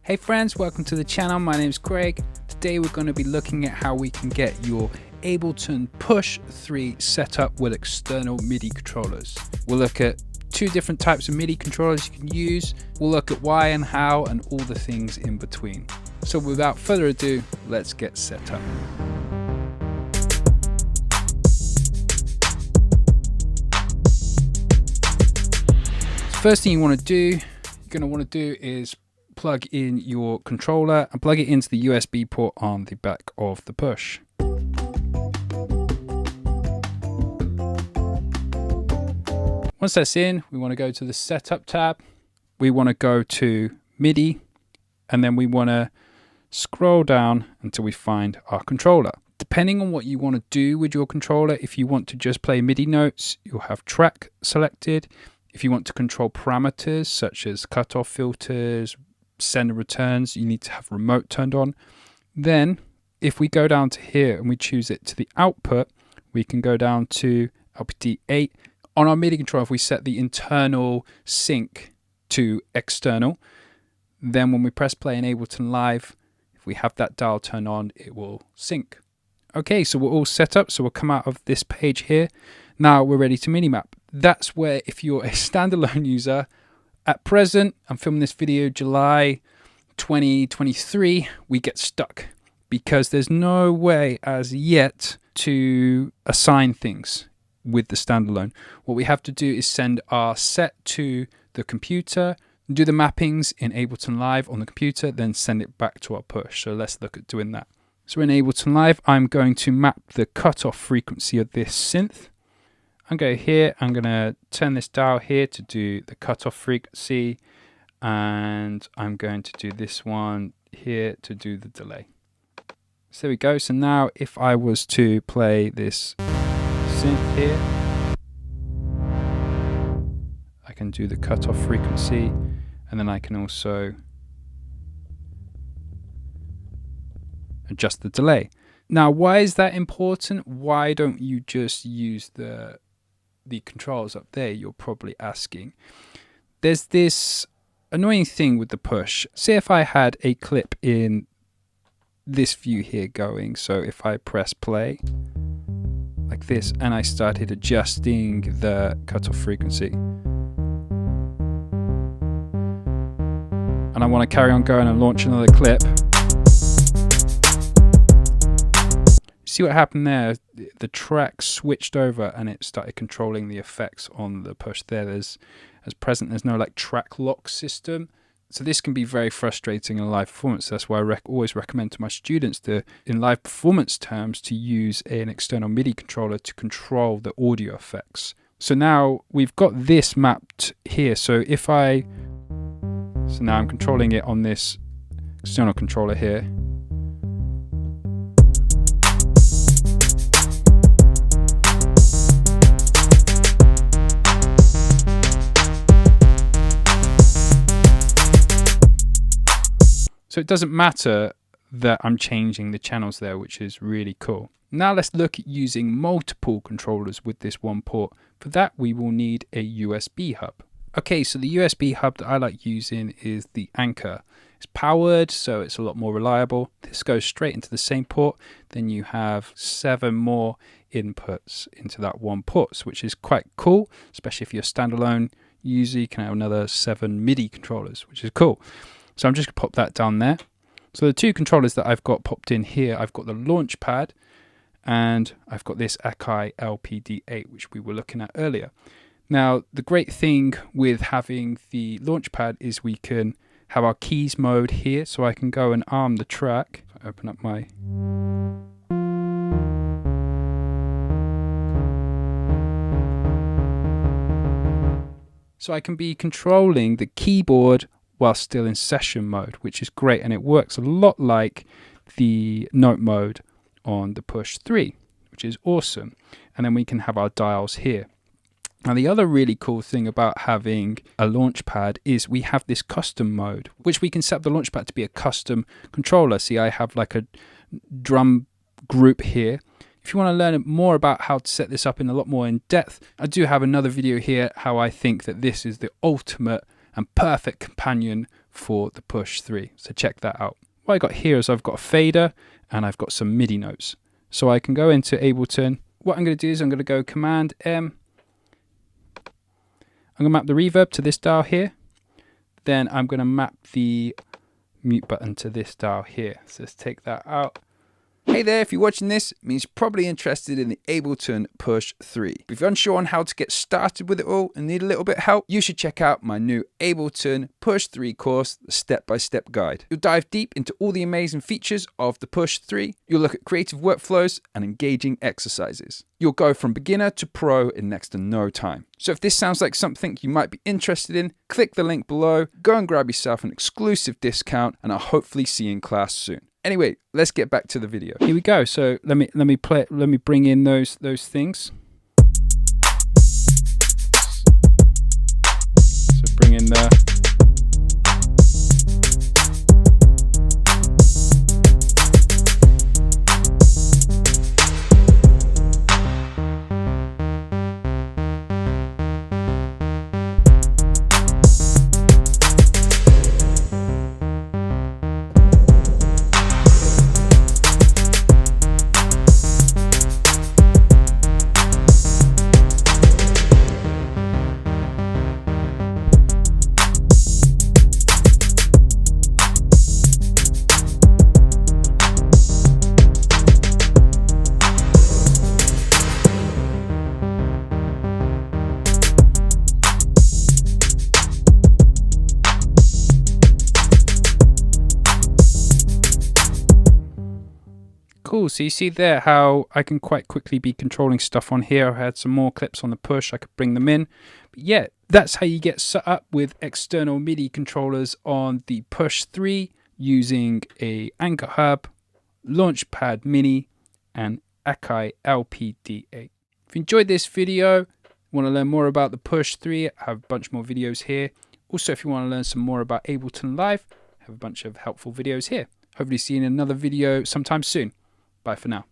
Hey friends, welcome to the channel. My name is Craig. Today we're going to be looking at how we can get your Ableton Push 3 set up with external MIDI controllers. We'll look at two different types of MIDI controllers you can use. We'll look at why and how and all the things in between. So without further ado, let's get set up. First thing you're going to want to do is plug in your controller and plug it into the USB port on the back of the Push. Once that's in, we want to go to the Setup tab. We want to go to MIDI, and then we want to scroll down until we find our controller. Depending on what you want to do with your controller, if you want to just play MIDI notes, you'll have track selected. If you want to control parameters such as cutoff filters, send and returns, you need to have remote turned on. Then if we go down to here and we choose it to the output, we can go down to LPT 8. On our MIDI controller, if we set the internal sync to external, then when we press play in Ableton Live, if we have that dial turned on, it will sync. Okay, so we're all set up. So we'll come out of this page here. Now we're ready to MIDI map. That's where, if you're a standalone user, at present, I'm filming this video July 2023, we get stuck because there's no way as yet to assign things with the standalone. What we have to do is send our set to the computer, do the mappings in Ableton Live on the computer, then send it back to our Push. So let's look at doing that. So in Ableton Live, I'm going to map the cutoff frequency of this synth. I'm going here, I'm going to turn this dial here to do the cutoff frequency, and I'm going to do this one here to do the delay. So there we go. So now if I was to play this synth here, I can do the cutoff frequency, and then I can also adjust the delay. Now, why is that important? Why don't you just use the controls up there, you're probably asking. There's this annoying thing with the Push. Say if I had a clip in this view here going, so if I press play like this and I started adjusting the cutoff frequency, and I want to carry on going and launch another clip, see what happened there? The track switched over and it started controlling the effects on the Push there. There's no like track lock system. So this can be very frustrating in a live performance. That's why I always recommend to my students in live performance terms, to use an external MIDI controller to control the audio effects. So now we've got this mapped here. So now I'm controlling it on this external controller here. So it doesn't matter that I'm changing the channels there, which is really cool. Now let's look at using multiple controllers with this one port. For that, we will need a USB hub. Okay, so the USB hub that I like using is the Anchor. It's powered, so it's a lot more reliable. This goes straight into the same port. Then you have 7 more inputs into that one port, which is quite cool, especially if you're a standalone user. You can have another 7 MIDI controllers, which is cool. So I'm just going to pop that down there. So the two controllers that I've got popped in here, I've got the Launchpad and I've got this Akai LPD8, which we were looking at earlier. Now, the great thing with having the Launchpad is we can have our keys mode here. So I can go and arm the track. I open up my... So I can be controlling the keyboard while still in session mode, which is great, and it works a lot like the note mode on the Push 3, which is awesome. And then we can have our dials here. Now the other really cool thing about having a Launchpad is we have this custom mode, which we can set up the Launchpad to be a custom controller. See, I have like a drum group here. If you want to learn more about how to set this up in a lot more in depth, I do have another video here how I think that this is the ultimate and perfect companion for the Push 3. So check that out. What I got here is I've got a fader and I've got some MIDI notes. So I can go into Ableton. What I'm going to do is I'm going to go Command M. I'm going to map the reverb to this dial here. Then I'm going to map the mute button to this dial here. So let's take that out. Hey there, if you're watching this, it means you're probably interested in the Ableton Push 3. If you're unsure on how to get started with it all and need a little bit of help, you should check out my new Ableton Push 3 course, the step-by-step guide. You'll dive deep into all the amazing features of the Push 3. You'll look at creative workflows and engaging exercises. You'll go from beginner to pro in next to no time. So if this sounds like something you might be interested in, click the link below, go and grab yourself an exclusive discount, and I'll hopefully see you in class soon. Anyway, let's get back to the video. Here we go. So let me bring in those things. So bring in the Cool, so you see there how I can quite quickly be controlling stuff on here. I had some more clips on the Push, I could bring them in. But yeah, that's how you get set up with external MIDI controllers on the Push 3 using a Anchor Hub, Launchpad Mini, and Akai LPD8. If you enjoyed this video, want to learn more about the Push 3, I have a bunch more videos here. Also, if you want to learn some more about Ableton Live, I have a bunch of helpful videos here. Hopefully see you in another video sometime soon. Bye for now.